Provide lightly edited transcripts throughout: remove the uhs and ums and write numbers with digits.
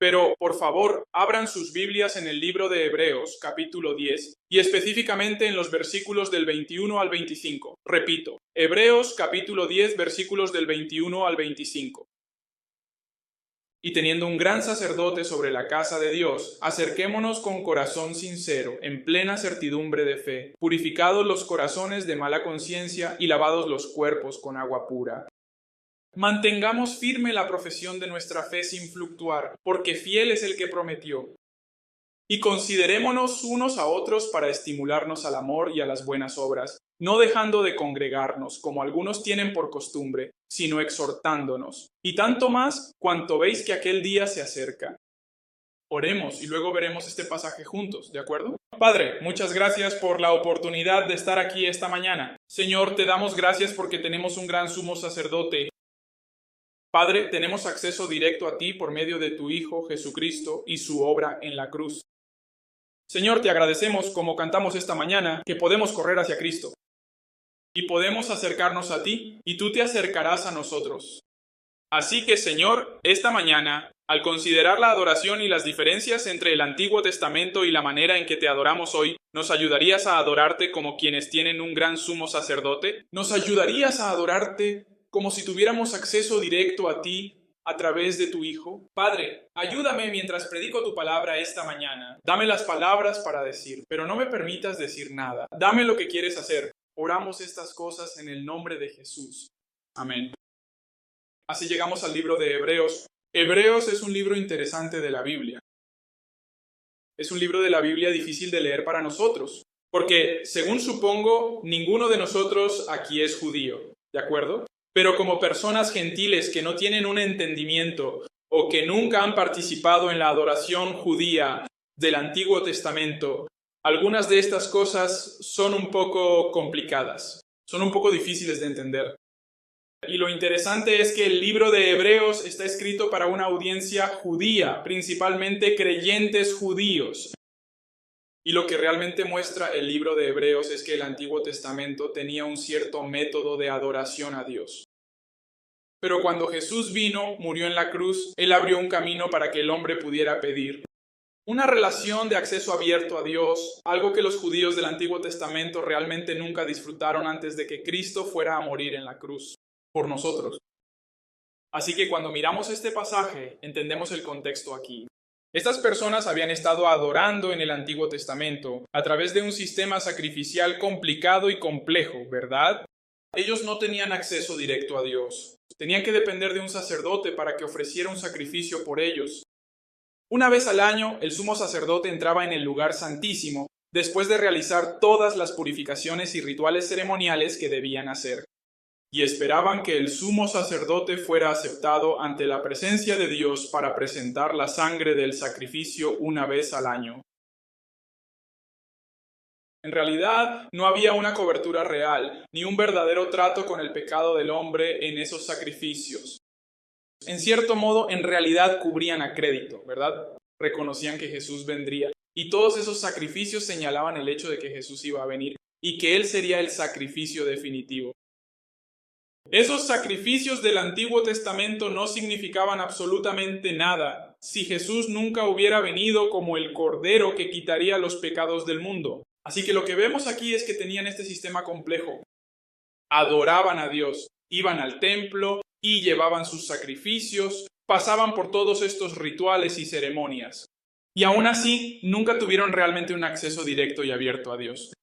Pero, por favor, abran sus Biblias en el libro de Hebreos, capítulo 10, y específicamente en los versículos del 21 al 25. Repito, Hebreos, capítulo 10, versículos del 21 al 25. Y teniendo un gran sacerdote sobre la casa de Dios, acerquémonos con corazón sincero, en plena certidumbre de fe, purificados los corazones de mala conciencia y lavados los cuerpos con agua pura. Mantengamos firme la profesión de nuestra fe sin fluctuar, porque fiel es el que prometió. Y considerémonos unos a otros para estimularnos al amor y a las buenas obras, no dejando de congregarnos, como algunos tienen por costumbre, sino exhortándonos, y tanto más cuanto veis que aquel día se acerca. Oremos y luego veremos este pasaje juntos, ¿de acuerdo? Padre, muchas gracias por la oportunidad de estar aquí esta mañana. Señor, te damos gracias porque tenemos un gran sumo sacerdote. Padre, tenemos acceso directo a ti por medio de tu Hijo Jesucristo y su obra en la cruz. Señor, te agradecemos, como cantamos esta mañana, que podemos correr hacia Cristo. Y podemos acercarnos a ti, y tú te acercarás a nosotros. Así que, Señor, esta mañana, al considerar la adoración y las diferencias entre el Antiguo Testamento y la manera en que te adoramos hoy, ¿nos ayudarías a adorarte como quienes tienen un gran sumo sacerdote? ¿Nos ayudarías a adorarte como si tuviéramos acceso directo a ti a través de tu Hijo? Padre, ayúdame mientras predico tu palabra esta mañana. Dame las palabras para decir, pero no me permitas decir nada. Dame lo que quieres hacer. Oramos estas cosas en el nombre de Jesús. Amén. Así llegamos al libro de Hebreos. Hebreos es un libro interesante de la Biblia. Es un libro de la Biblia difícil de leer para nosotros, porque, según supongo, ninguno de nosotros aquí es judío, ¿de acuerdo? Pero como personas gentiles que no tienen un entendimiento o que nunca han participado en la adoración judía del Antiguo Testamento, algunas de estas cosas son un poco complicadas, son un poco difíciles de entender. Y lo interesante es que el libro de Hebreos está escrito para una audiencia judía, principalmente creyentes judíos. Y lo que realmente muestra el libro de Hebreos es que el Antiguo Testamento tenía un cierto método de adoración a Dios. Pero cuando Jesús vino, murió en la cruz, Él abrió un camino para que el hombre pudiera pedir. Una relación de acceso abierto a Dios, algo que los judíos del Antiguo Testamento realmente nunca disfrutaron antes de que Cristo fuera a morir en la cruz por nosotros. Así que cuando miramos este pasaje, entendemos el contexto aquí. Estas personas habían estado adorando en el Antiguo Testamento a través de un sistema sacrificial complicado y complejo, ¿verdad? Ellos no tenían acceso directo a Dios. Tenían que depender de un sacerdote para que ofreciera un sacrificio por ellos. Una vez al año, el sumo sacerdote entraba en el lugar santísimo, después de realizar todas las purificaciones y rituales ceremoniales que debían hacer. Y esperaban que el sumo sacerdote fuera aceptado ante la presencia de Dios para presentar la sangre del sacrificio una vez al año. En realidad, no había una cobertura real, ni un verdadero trato con el pecado del hombre en esos sacrificios. En cierto modo, en realidad cubrían a crédito, ¿verdad? Reconocían que Jesús vendría. Y todos esos sacrificios señalaban el hecho de que Jesús iba a venir y que Él sería el sacrificio definitivo. Esos sacrificios del Antiguo Testamento no significaban absolutamente nada si Jesús nunca hubiera venido como el Cordero que quitaría los pecados del mundo. Así que lo que vemos aquí es que tenían este sistema complejo. Adoraban a Dios, iban al templo y llevaban sus sacrificios, pasaban por todos estos rituales y ceremonias. Y aún así, nunca tuvieron realmente un acceso directo y abierto a Dios.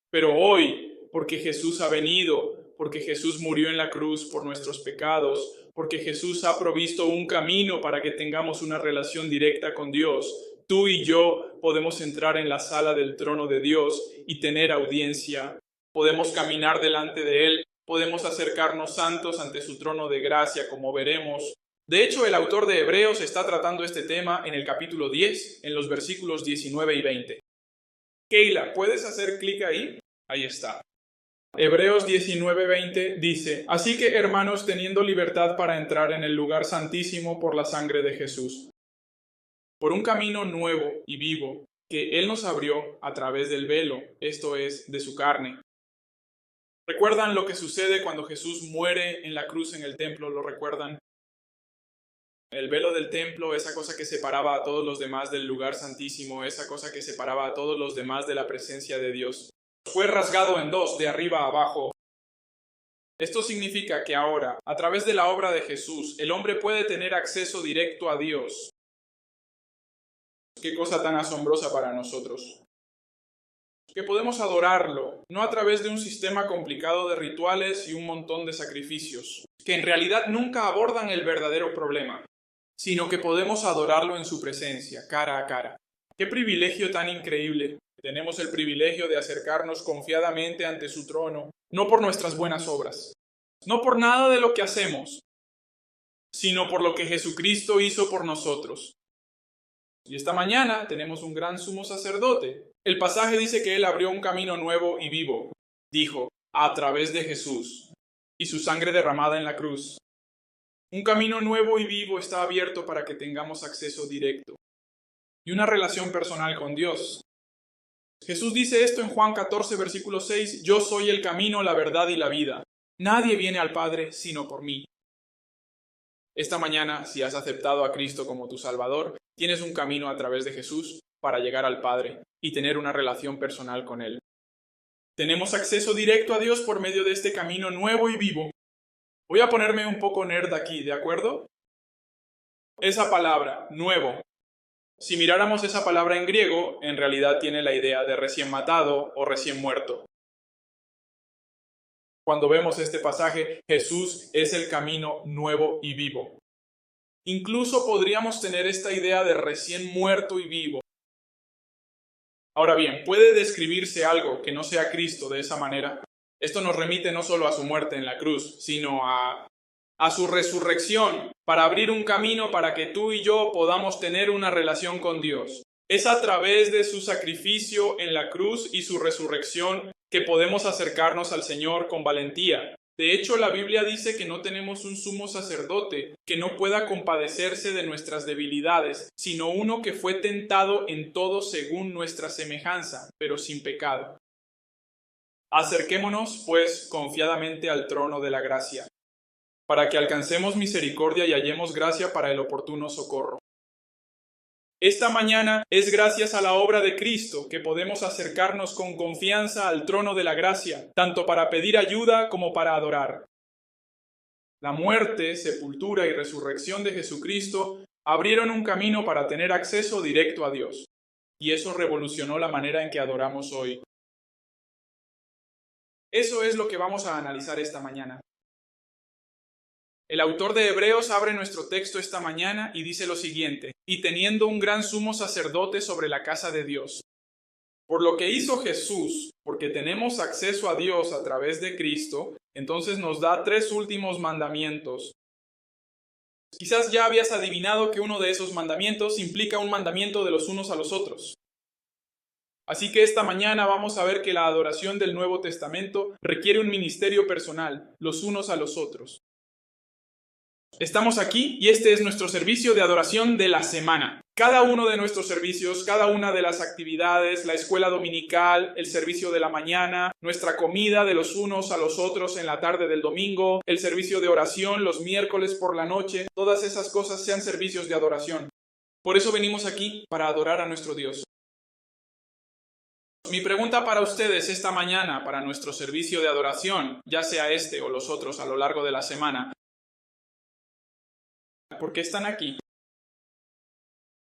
Pero hoy, porque Jesús ha venido, porque Jesús murió en la cruz por nuestros pecados, porque Jesús ha provisto un camino para que tengamos una relación directa con Dios, tú y yo podemos entrar en la sala del trono de Dios y tener audiencia. Podemos caminar delante de Él, podemos acercarnos santos ante su trono de gracia, como veremos. De hecho, el autor de Hebreos está tratando este tema en el capítulo 10, en los versículos 19 y 20. Keila, ¿puedes hacer clic ahí? Ahí está. Hebreos 19:20 dice: Así que, hermanos, teniendo libertad para entrar en el lugar santísimo por la sangre de Jesús, por un camino nuevo y vivo que Él nos abrió a través del velo, esto es, de su carne. ¿Recuerdan lo que sucede cuando Jesús muere en la cruz en el templo? ¿Lo recuerdan? El velo del templo, esa cosa que separaba a todos los demás del lugar santísimo, esa cosa que separaba a todos los demás de la presencia de Dios, fue rasgado en dos, de arriba a abajo. Esto significa que ahora, a través de la obra de Jesús, el hombre puede tener acceso directo a Dios. Qué cosa tan asombrosa para nosotros. Que podemos adorarlo, no a través de un sistema complicado de rituales y un montón de sacrificios, que en realidad nunca abordan el verdadero problema, sino que podemos adorarlo en su presencia, cara a cara. ¡Qué privilegio tan increíble! Tenemos el privilegio de acercarnos confiadamente ante su trono, no por nuestras buenas obras, no por nada de lo que hacemos, sino por lo que Jesucristo hizo por nosotros. Y esta mañana tenemos un gran sumo sacerdote. El pasaje dice que él abrió un camino nuevo y vivo. Dijo, a través de Jesús y su sangre derramada en la cruz. Un camino nuevo y vivo está abierto para que tengamos acceso directo y una relación personal con Dios. Jesús dice esto en Juan 14, versículo 6, yo soy el camino, la verdad y la vida. Nadie viene al Padre sino por mí. Esta mañana, si has aceptado a Cristo como tu Salvador, tienes un camino a través de Jesús para llegar al Padre y tener una relación personal con Él. Tenemos acceso directo a Dios por medio de este camino nuevo y vivo. Voy a ponerme un poco nerd aquí, ¿de acuerdo? Esa palabra, nuevo. Si miráramos esa palabra en griego, en realidad tiene la idea de recién matado o recién muerto. Cuando vemos este pasaje, Jesús es el camino nuevo y vivo. Incluso podríamos tener esta idea de recién muerto y vivo. Ahora bien, ¿puede describirse algo que no sea Cristo de esa manera? Esto nos remite no solo a su muerte en la cruz, sino a su resurrección, para abrir un camino para que tú y yo podamos tener una relación con Dios. Es a través de su sacrificio en la cruz y su resurrección que podemos acercarnos al Señor con valentía. De hecho, la Biblia dice que no tenemos un sumo sacerdote que no pueda compadecerse de nuestras debilidades, sino uno que fue tentado en todo según nuestra semejanza, pero sin pecado. Acerquémonos, pues, confiadamente al trono de la gracia, para que alcancemos misericordia y hallemos gracia para el oportuno socorro. Esta mañana es gracias a la obra de Cristo que podemos acercarnos con confianza al trono de la gracia, tanto para pedir ayuda como para adorar. La muerte, sepultura y resurrección de Jesucristo abrieron un camino para tener acceso directo a Dios, y eso revolucionó la manera en que adoramos hoy. Eso es lo que vamos a analizar esta mañana. El autor de Hebreos abre nuestro texto esta mañana y dice lo siguiente, y teniendo un gran sumo sacerdote sobre la casa de Dios. Por lo que hizo Jesús, porque tenemos acceso a Dios a través de Cristo, entonces nos da 3 últimos mandamientos. Quizás ya habías adivinado que uno de esos mandamientos implica un mandamiento de los unos a los otros. Así que esta mañana vamos a ver que la adoración del Nuevo Testamento requiere un ministerio personal, los unos a los otros. Estamos aquí y este es nuestro servicio de adoración de la semana. Cada uno de nuestros servicios, cada una de las actividades, la escuela dominical, el servicio de la mañana, nuestra comida de los unos a los otros en la tarde del domingo, el servicio de oración los miércoles por la noche, todas esas cosas sean servicios de adoración. Por eso venimos aquí, para adorar a nuestro Dios. Mi pregunta para ustedes esta mañana, para nuestro servicio de adoración, ya sea este o los otros a lo largo de la semana, ¿por qué están aquí?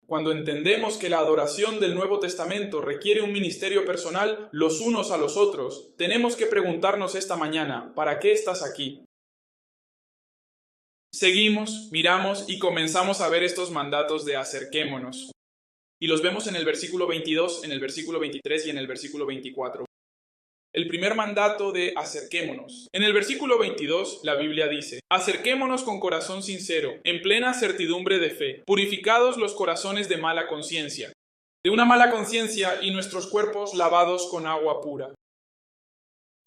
Cuando entendemos que la adoración del Nuevo Testamento requiere un ministerio personal los unos a los otros, tenemos que preguntarnos esta mañana, ¿para qué estás aquí? Seguimos, miramos y comenzamos a ver estos mandatos de acerquémonos. Y los vemos en el versículo 22, en el versículo 23 y en el versículo 24. El primer mandato de acerquémonos. En el versículo 22, la Biblia dice, acerquémonos con corazón sincero, en plena certidumbre de fe, purificados los corazones de mala conciencia, de una mala conciencia y nuestros cuerpos lavados con agua pura.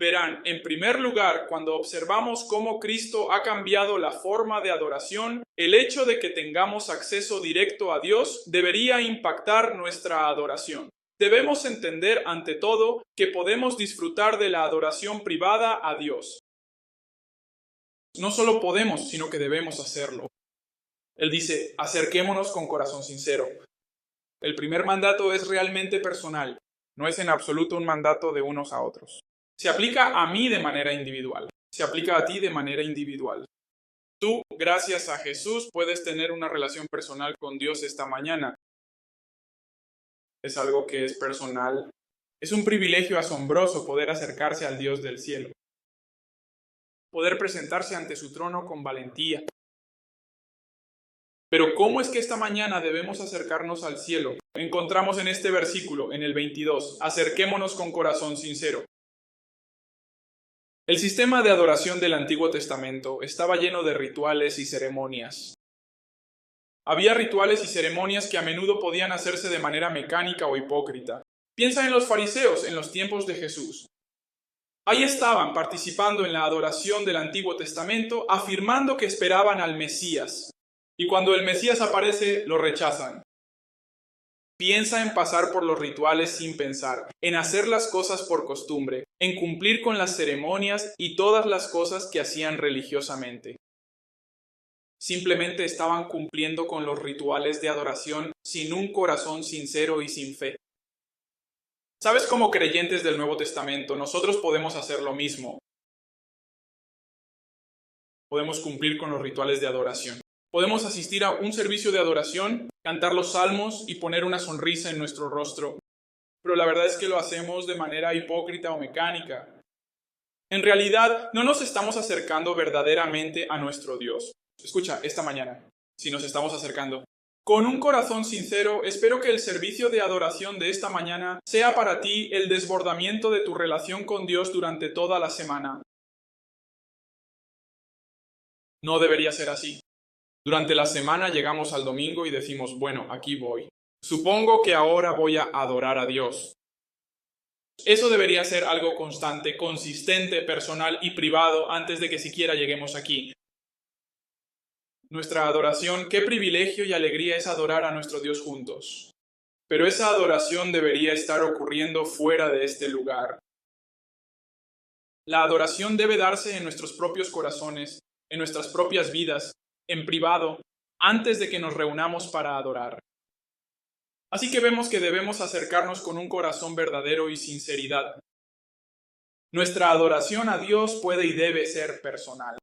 Verán, en primer lugar, cuando observamos cómo Cristo ha cambiado la forma de adoración, el hecho de que tengamos acceso directo a Dios debería impactar nuestra adoración. Debemos entender, ante todo, que podemos disfrutar de la adoración privada a Dios. No solo podemos, sino que debemos hacerlo. Él dice, acerquémonos con corazón sincero. El primer mandato es realmente personal, no es en absoluto un mandato de unos a otros. Se aplica a mí de manera individual, se aplica a ti de manera individual. Tú, gracias a Jesús, puedes tener una relación personal con Dios esta mañana. Es algo que es personal. Es un privilegio asombroso poder acercarse al Dios del cielo. Poder presentarse ante su trono con valentía. Pero ¿cómo es que esta mañana debemos acercarnos al cielo? Encontramos en este versículo, en el 22, acerquémonos con corazón sincero. El sistema de adoración del Antiguo Testamento estaba lleno de rituales y ceremonias. Había rituales y ceremonias que a menudo podían hacerse de manera mecánica o hipócrita. Piensa en los fariseos en los tiempos de Jesús. Ahí estaban participando en la adoración del Antiguo Testamento, afirmando que esperaban al Mesías. Y cuando el Mesías aparece, lo rechazan. Piensa en pasar por los rituales sin pensar, en hacer las cosas por costumbre, en cumplir con las ceremonias y todas las cosas que hacían religiosamente. Simplemente estaban cumpliendo con los rituales de adoración sin un corazón sincero y sin fe. ¿Sabes? Como creyentes del Nuevo Testamento, nosotros podemos hacer lo mismo. Podemos cumplir con los rituales de adoración. Podemos asistir a un servicio de adoración, cantar los salmos y poner una sonrisa en nuestro rostro. Pero la verdad es que lo hacemos de manera hipócrita o mecánica. En realidad, no nos estamos acercando verdaderamente a nuestro Dios. Escucha, esta mañana, si nos estamos acercando. Con un corazón sincero, espero que el servicio de adoración de esta mañana sea para ti el desbordamiento de tu relación con Dios durante toda la semana. No debería ser así. Durante la semana llegamos al domingo y decimos, bueno, aquí voy. Supongo que ahora voy a adorar a Dios. Eso debería ser algo constante, consistente, personal y privado antes de que siquiera lleguemos aquí. Nuestra adoración, qué privilegio y alegría es adorar a nuestro Dios juntos. Pero esa adoración debería estar ocurriendo fuera de este lugar. La adoración debe darse en nuestros propios corazones, en nuestras propias vidas, en privado, antes de que nos reunamos para adorar. Así que vemos que debemos acercarnos con un corazón verdadero y sinceridad. Nuestra adoración a Dios puede y debe ser personal.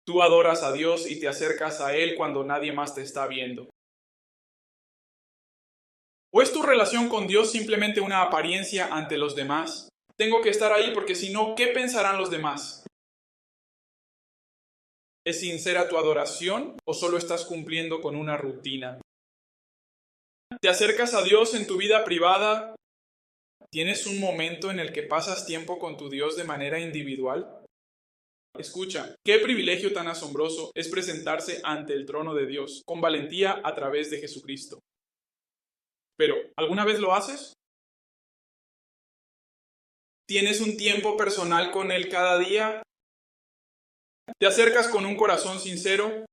Tú adoras a Dios y te acercas a Él cuando nadie más te está viendo. ¿O es tu relación con Dios simplemente una apariencia ante los demás? Tengo que estar ahí porque si no, ¿qué pensarán los demás? ¿Es sincera tu adoración o solo estás cumpliendo con una rutina? ¿Te acercas a Dios en tu vida privada? ¿Tienes un momento en el que pasas tiempo con tu Dios de manera individual? Escucha, qué privilegio tan asombroso es presentarse ante el trono de Dios con valentía a través de Jesucristo. Pero, ¿alguna vez lo haces? ¿Tienes un tiempo personal con Él cada día? ¿Te acercas con un corazón sincero?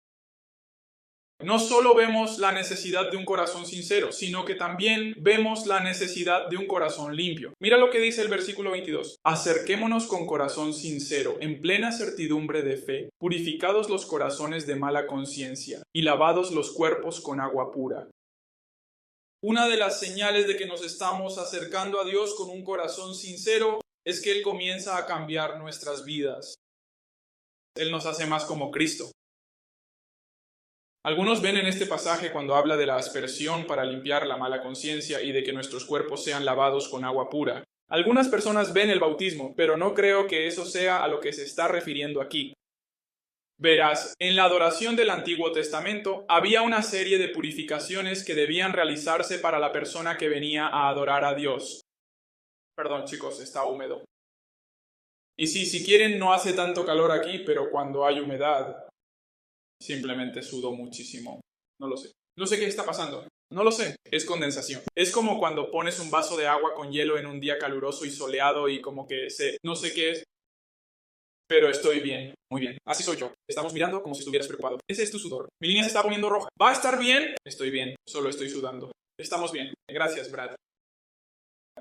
No solo vemos la necesidad de un corazón sincero, sino que también vemos la necesidad de un corazón limpio. Mira lo que dice el versículo 22. Acerquémonos con corazón sincero, en plena certidumbre de fe, purificados los corazones de mala conciencia y lavados los cuerpos con agua pura. Una de las señales de que nos estamos acercando a Dios con un corazón sincero es que Él comienza a cambiar nuestras vidas. Él nos hace más como Cristo. Algunos ven en este pasaje cuando habla de la aspersión para limpiar la mala conciencia y de que nuestros cuerpos sean lavados con agua pura. Algunas personas ven el bautismo, pero no creo que eso sea a lo que se está refiriendo aquí. Verás, en la adoración del Antiguo Testamento había una serie de purificaciones que debían realizarse para la persona que venía a adorar a Dios. Perdón, chicos, está húmedo. Y sí, si quieren, no hace tanto calor aquí, pero cuando hay humedad, simplemente sudo muchísimo. No lo sé. No sé qué está pasando. No lo sé. Es condensación. Es como cuando pones un vaso de agua con hielo en un día caluroso y soleado y como que no sé qué es. Pero estoy bien. Muy bien. Así soy yo. Estamos mirando como si estuvieras preocupado. Ese es tu sudor. Mi línea se está poniendo roja. ¿Va a estar bien? Estoy bien. Solo estoy sudando. Estamos bien. Gracias, Brad.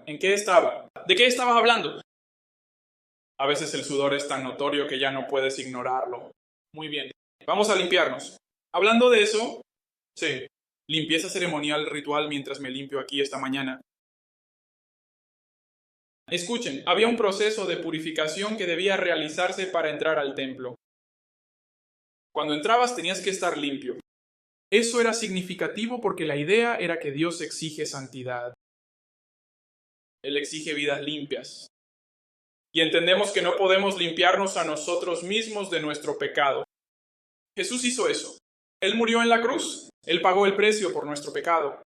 ¿En qué estaba? ¿De qué estabas hablando? A veces el sudor es tan notorio que ya no puedes ignorarlo. Muy bien. Vamos a limpiarnos. Hablando de eso, sí, limpieza ceremonial ritual mientras me limpio aquí esta mañana. Escuchen, había un proceso de purificación que debía realizarse para entrar al templo. Cuando entrabas tenías que estar limpio. Eso era significativo porque la idea era que Dios exige santidad. Él exige vidas limpias. Y entendemos que no podemos limpiarnos a nosotros mismos de nuestro pecado. Jesús hizo eso. Él murió en la cruz. Él pagó el precio por nuestro pecado.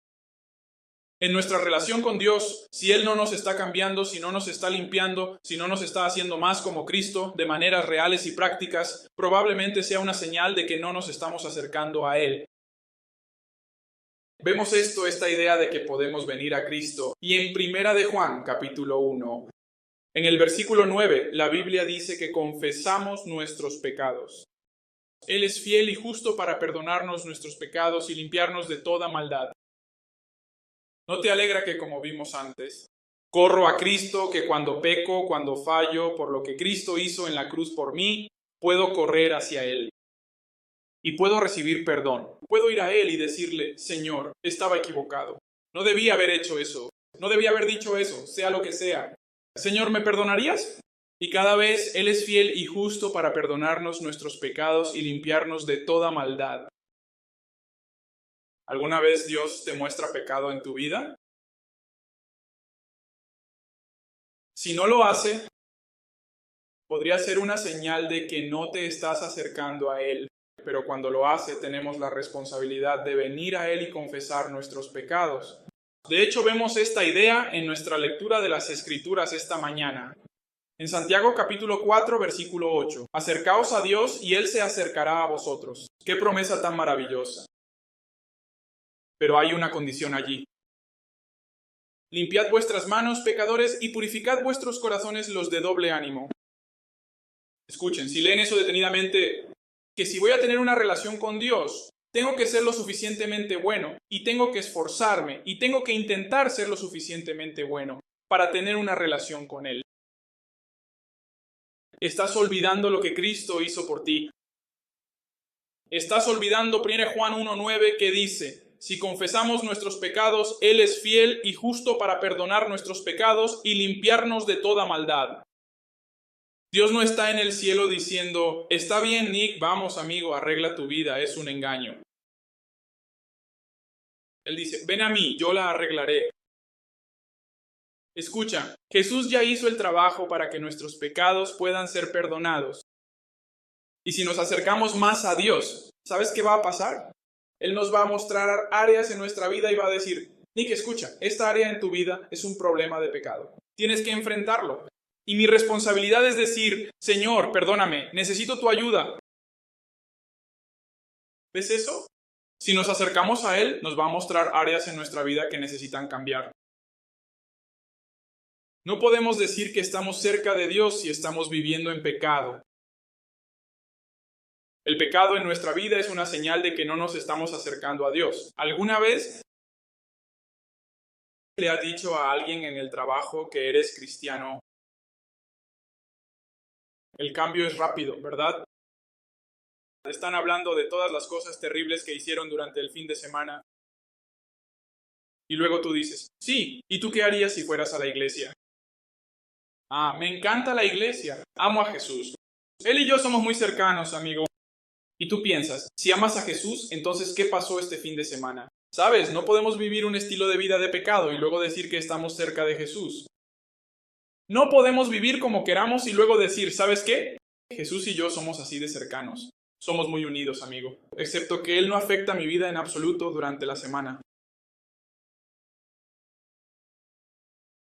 En nuestra relación con Dios, si Él no nos está cambiando, si no nos está limpiando, si no nos está haciendo más como Cristo de maneras reales y prácticas, probablemente sea una señal de que no nos estamos acercando a Él. Vemos esta idea de que podemos venir a Cristo. Y en Primera de Juan, capítulo 1, en el versículo 9, la Biblia dice que confesamos nuestros pecados. Él es fiel y justo para perdonarnos nuestros pecados y limpiarnos de toda maldad. ¿No te alegra que, como vimos antes, corro a Cristo, que cuando peco, cuando fallo, por lo que Cristo hizo en la cruz por mí, puedo correr hacia Él? Y puedo recibir perdón. Puedo ir a Él y decirle, Señor, estaba equivocado. No debía haber hecho eso. No debía haber dicho eso, sea lo que sea. Señor, ¿me perdonarías? Y cada vez Él es fiel y justo para perdonarnos nuestros pecados y limpiarnos de toda maldad. ¿Alguna vez Dios te muestra pecado en tu vida? Si no lo hace, podría ser una señal de que no te estás acercando a Él. Pero cuando lo hace, tenemos la responsabilidad de venir a Él y confesar nuestros pecados. De hecho, vemos esta idea en nuestra lectura de las Escrituras esta mañana. En Santiago capítulo 4, versículo 8. Acercaos a Dios y Él se acercará a vosotros. ¡Qué promesa tan maravillosa! Pero hay una condición allí. Limpiad vuestras manos, pecadores, y purificad vuestros corazones, los de doble ánimo. Escuchen, si leen eso detenidamente, que si voy a tener una relación con Dios, tengo que ser lo suficientemente bueno, y tengo que esforzarme, y tengo que intentar ser lo suficientemente bueno para tener una relación con Él. Estás olvidando lo que Cristo hizo por ti. Estás olvidando 1 Juan 1:9 que dice, si confesamos nuestros pecados, Él es fiel y justo para perdonar nuestros pecados y limpiarnos de toda maldad. Dios no está en el cielo diciendo, está bien, Nick, vamos amigo, arregla tu vida, es un engaño. Él dice, ven a mí, yo la arreglaré. Escucha, Jesús ya hizo el trabajo para que nuestros pecados puedan ser perdonados. Y si nos acercamos más a Dios, ¿sabes qué va a pasar? Él nos va a mostrar áreas en nuestra vida y va a decir, Nick, escucha, esta área en tu vida es un problema de pecado. Tienes que enfrentarlo. Y mi responsabilidad es decir, Señor, perdóname, necesito tu ayuda. ¿Ves eso? Si nos acercamos a Él, nos va a mostrar áreas en nuestra vida que necesitan cambiar. No podemos decir que estamos cerca de Dios si estamos viviendo en pecado. El pecado en nuestra vida es una señal de que no nos estamos acercando a Dios. ¿Alguna vez le has dicho a alguien en el trabajo que eres cristiano? El cambio es rápido, ¿verdad? Están hablando de todas las cosas terribles que hicieron durante el fin de semana. Y luego tú dices, sí, ¿y tú qué harías si fueras a la iglesia? Ah, me encanta la iglesia, amo a Jesús. Él y yo somos muy cercanos, amigo. Y tú piensas, si amas a Jesús, entonces ¿qué pasó este fin de semana? ¿Sabes? No podemos vivir un estilo de vida de pecado y luego decir que estamos cerca de Jesús. No podemos vivir como queramos y luego decir, ¿sabes qué? Jesús y yo somos así de cercanos. Somos muy unidos, amigo. Excepto que Él no afecta mi vida en absoluto durante la semana.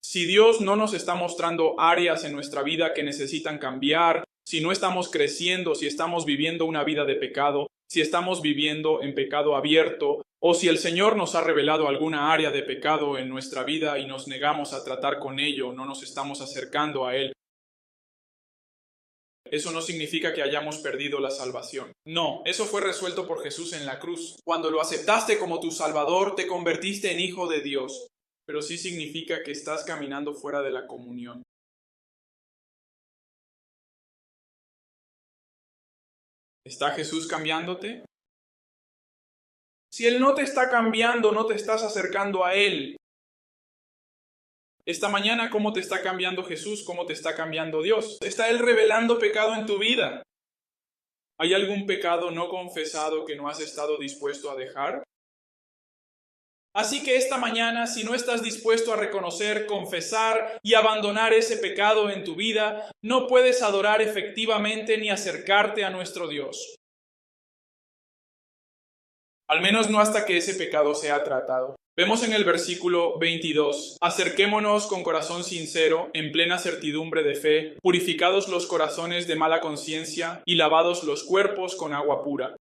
Si Dios no nos está mostrando áreas en nuestra vida que necesitan cambiar, si no estamos creciendo, si estamos viviendo una vida de pecado, si estamos viviendo en pecado abierto, o si el Señor nos ha revelado alguna área de pecado en nuestra vida y nos negamos a tratar con ello, no nos estamos acercando a Él, eso no significa que hayamos perdido la salvación. No, eso fue resuelto por Jesús en la cruz. Cuando lo aceptaste como tu Salvador, te convertiste en hijo de Dios. Pero sí significa que estás caminando fuera de la comunión. ¿Está Jesús cambiándote? Si Él no te está cambiando, no te estás acercando a Él. Esta mañana, ¿cómo te está cambiando Jesús? ¿Cómo te está cambiando Dios? ¿Está Él revelando pecado en tu vida? ¿Hay algún pecado no confesado que no has estado dispuesto a dejar? Así que esta mañana, si no estás dispuesto a reconocer, confesar y abandonar ese pecado en tu vida, no puedes adorar efectivamente ni acercarte a nuestro Dios. Al menos no hasta que ese pecado sea tratado. Vemos en el versículo 22, acerquémonos con corazón sincero, en plena certidumbre de fe, purificados los corazones de mala conciencia y lavados los cuerpos con agua pura.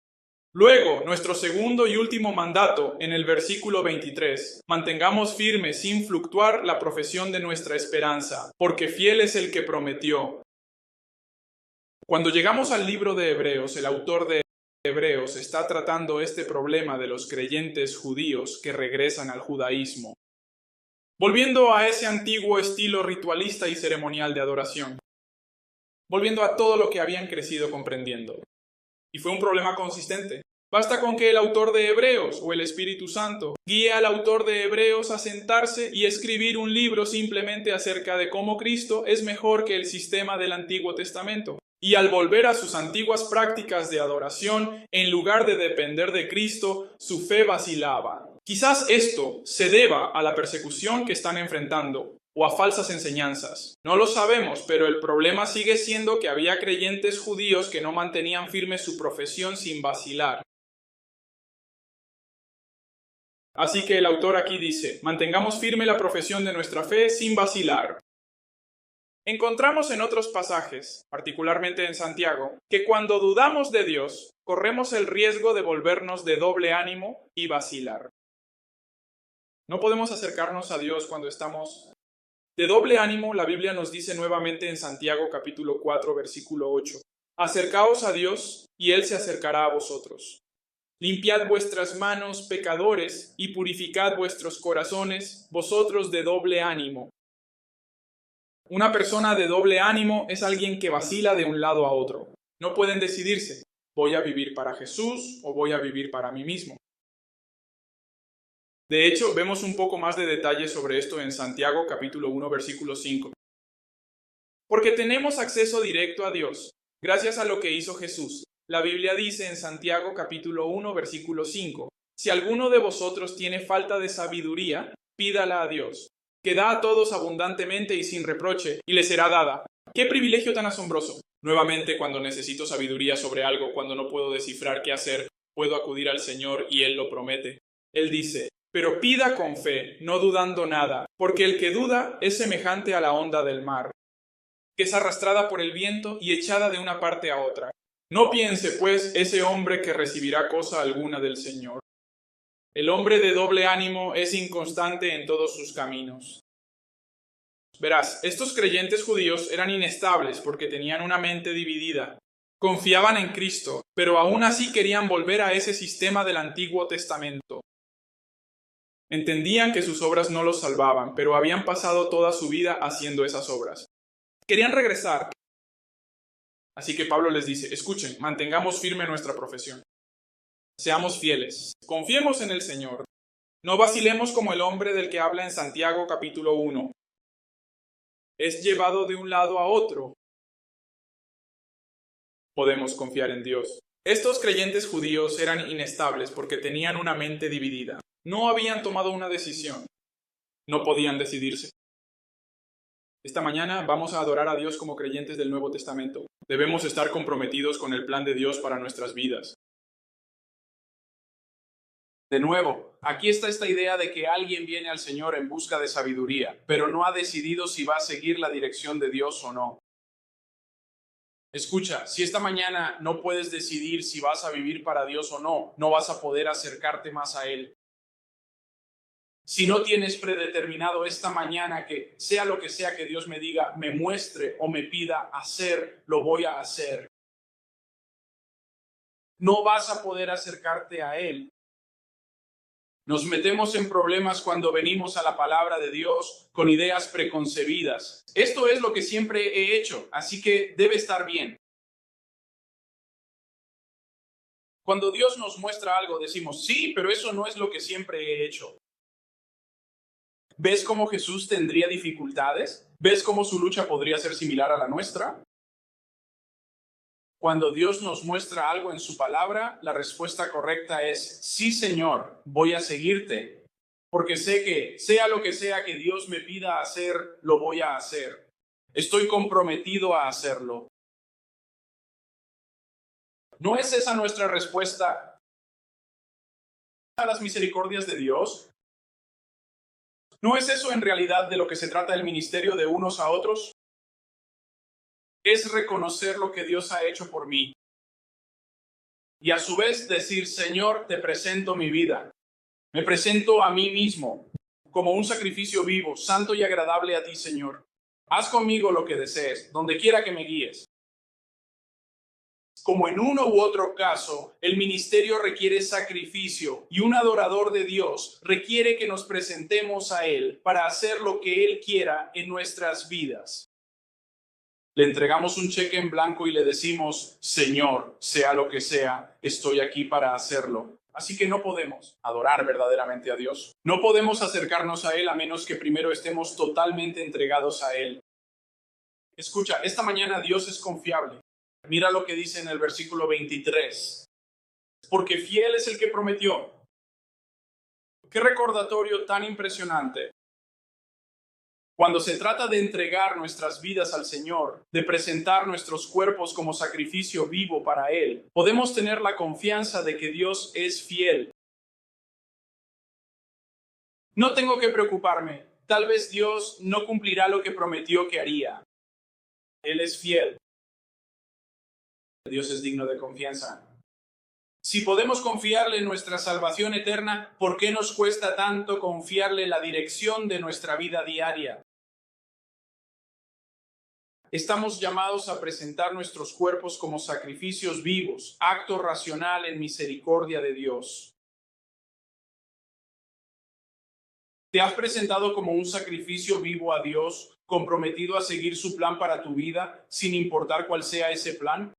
Luego, nuestro segundo y último mandato, en el versículo 23, mantengamos firme sin fluctuar la profesión de nuestra esperanza, porque fiel es el que prometió. Cuando llegamos al libro de Hebreos, el autor de Hebreos está tratando este problema de los creyentes judíos que regresan al judaísmo, volviendo a ese antiguo estilo ritualista y ceremonial de adoración, volviendo a todo lo que habían crecido comprendiendo. Y fue un problema consistente. Basta con que el autor de Hebreos o el Espíritu Santo guíe al autor de Hebreos a sentarse y escribir un libro simplemente acerca de cómo Cristo es mejor que el sistema del Antiguo Testamento. Y al volver a sus antiguas prácticas de adoración, en lugar de depender de Cristo, su fe vacilaba. Quizás esto se deba a la persecución que están enfrentando o a falsas enseñanzas. No lo sabemos, pero el problema sigue siendo que había creyentes judíos que no mantenían firme su profesión sin vacilar. Así que el autor aquí dice, mantengamos firme la profesión de nuestra fe sin vacilar. Encontramos en otros pasajes, particularmente en Santiago, que cuando dudamos de Dios, corremos el riesgo de volvernos de doble ánimo y vacilar. No podemos acercarnos a Dios cuando estamos de doble ánimo. La Biblia nos dice nuevamente en Santiago capítulo 4, versículo 8, acercaos a Dios y Él se acercará a vosotros. Limpiad vuestras manos, pecadores, y purificad vuestros corazones, vosotros de doble ánimo. Una persona de doble ánimo es alguien que vacila de un lado a otro. No pueden decidirse, ¿voy a vivir para Jesús o voy a vivir para mí mismo? De hecho, vemos un poco más de detalle sobre esto en Santiago capítulo 1, versículo 5. Porque tenemos acceso directo a Dios, gracias a lo que hizo Jesús. La Biblia dice en Santiago capítulo 1, versículo 5, si alguno de vosotros tiene falta de sabiduría, pídala a Dios, que da a todos abundantemente y sin reproche, y le será dada. ¡Qué privilegio tan asombroso! Nuevamente, cuando necesito sabiduría sobre algo, cuando no puedo descifrar qué hacer, puedo acudir al Señor y Él lo promete. Él dice, pero pida con fe, no dudando nada, porque el que duda es semejante a la onda del mar, que es arrastrada por el viento y echada de una parte a otra. No piense, pues, ese hombre que recibirá cosa alguna del Señor. El hombre de doble ánimo es inconstante en todos sus caminos. Verás, estos creyentes judíos eran inestables porque tenían una mente dividida. Confiaban en Cristo, pero aún así querían volver a ese sistema del Antiguo Testamento. Entendían que sus obras no los salvaban, pero habían pasado toda su vida haciendo esas obras. Querían regresar. Así que Pablo les dice, escuchen, mantengamos firme nuestra profesión. Seamos fieles, confiemos en el Señor. No vacilemos como el hombre del que habla en Santiago capítulo 1. Es llevado de un lado a otro. Podemos confiar en Dios. Estos creyentes judíos eran inestables porque tenían una mente dividida. No habían tomado una decisión. No podían decidirse. Esta mañana vamos a adorar a Dios como creyentes del Nuevo Testamento. Debemos estar comprometidos con el plan de Dios para nuestras vidas. De nuevo, aquí está esta idea de que alguien viene al Señor en busca de sabiduría, pero no ha decidido si va a seguir la dirección de Dios o no. Escucha, si esta mañana no puedes decidir si vas a vivir para Dios o no, no vas a poder acercarte más a Él. Si no tienes predeterminado esta mañana que sea lo que sea que Dios me diga, me muestre o me pida hacer, lo voy a hacer. No vas a poder acercarte a Él. Nos metemos en problemas cuando venimos a la palabra de Dios con ideas preconcebidas. Esto es lo que siempre he hecho, así que debe estar bien. Cuando Dios nos muestra algo, decimos, sí, pero eso no es lo que siempre he hecho. ¿Ves cómo Jesús tendría dificultades? ¿Ves cómo su lucha podría ser similar a la nuestra? Cuando Dios nos muestra algo en su palabra, la respuesta correcta es, sí, Señor, voy a seguirte, porque sé que, sea lo que sea que Dios me pida hacer, lo voy a hacer. Estoy comprometido a hacerlo. ¿No es esa nuestra respuesta a las misericordias de Dios? ¿No es eso en realidad de lo que se trata el ministerio de unos a otros? Es reconocer lo que Dios ha hecho por mí. Y a su vez decir, Señor, te presento mi vida. Me presento a mí mismo como un sacrificio vivo, santo y agradable a ti, Señor. Haz conmigo lo que desees, donde quiera que me guíes. Como en uno u otro caso, el ministerio requiere sacrificio y un adorador de Dios requiere que nos presentemos a Él para hacer lo que Él quiera en nuestras vidas. Le entregamos un cheque en blanco y le decimos, Señor, sea lo que sea, estoy aquí para hacerlo. Así que no podemos adorar verdaderamente a Dios. No podemos acercarnos a Él a menos que primero estemos totalmente entregados a Él. Escucha, esta mañana Dios es confiable. Mira lo que dice en el versículo 23. Porque fiel es el que prometió. Qué recordatorio tan impresionante. Cuando se trata de entregar nuestras vidas al Señor, de presentar nuestros cuerpos como sacrificio vivo para Él, podemos tener la confianza de que Dios es fiel. No tengo que preocuparme. Tal vez Dios no cumplirá lo que prometió que haría. Él es fiel. Dios es digno de confianza. Si podemos confiarle nuestra salvación eterna, ¿por qué nos cuesta tanto confiarle la dirección de nuestra vida diaria? Estamos llamados a presentar nuestros cuerpos como sacrificios vivos, acto racional en misericordia de Dios. ¿Te has presentado como un sacrificio vivo a Dios, comprometido a seguir su plan para tu vida, sin importar cuál sea ese plan?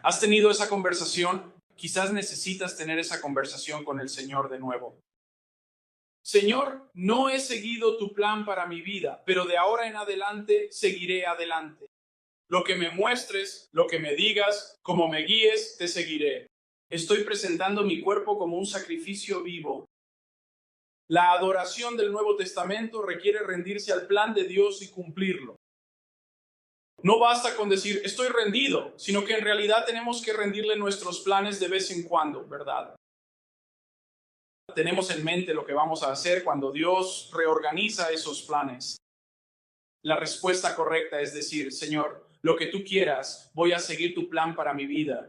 ¿Has tenido esa conversación? Quizás necesitas tener esa conversación con el Señor de nuevo. Señor, no he seguido tu plan para mi vida, pero de ahora en adelante seguiré adelante. Lo que me muestres, lo que me digas, como me guíes, te seguiré. Estoy presentando mi cuerpo como un sacrificio vivo. La adoración del Nuevo Testamento requiere rendirse al plan de Dios y cumplirlo. No basta con decir, estoy rendido, sino que en realidad tenemos que rendirle nuestros planes de vez en cuando, ¿verdad? Tenemos en mente lo que vamos a hacer cuando Dios reorganiza esos planes. La respuesta correcta es decir, Señor, lo que tú quieras, voy a seguir tu plan para mi vida.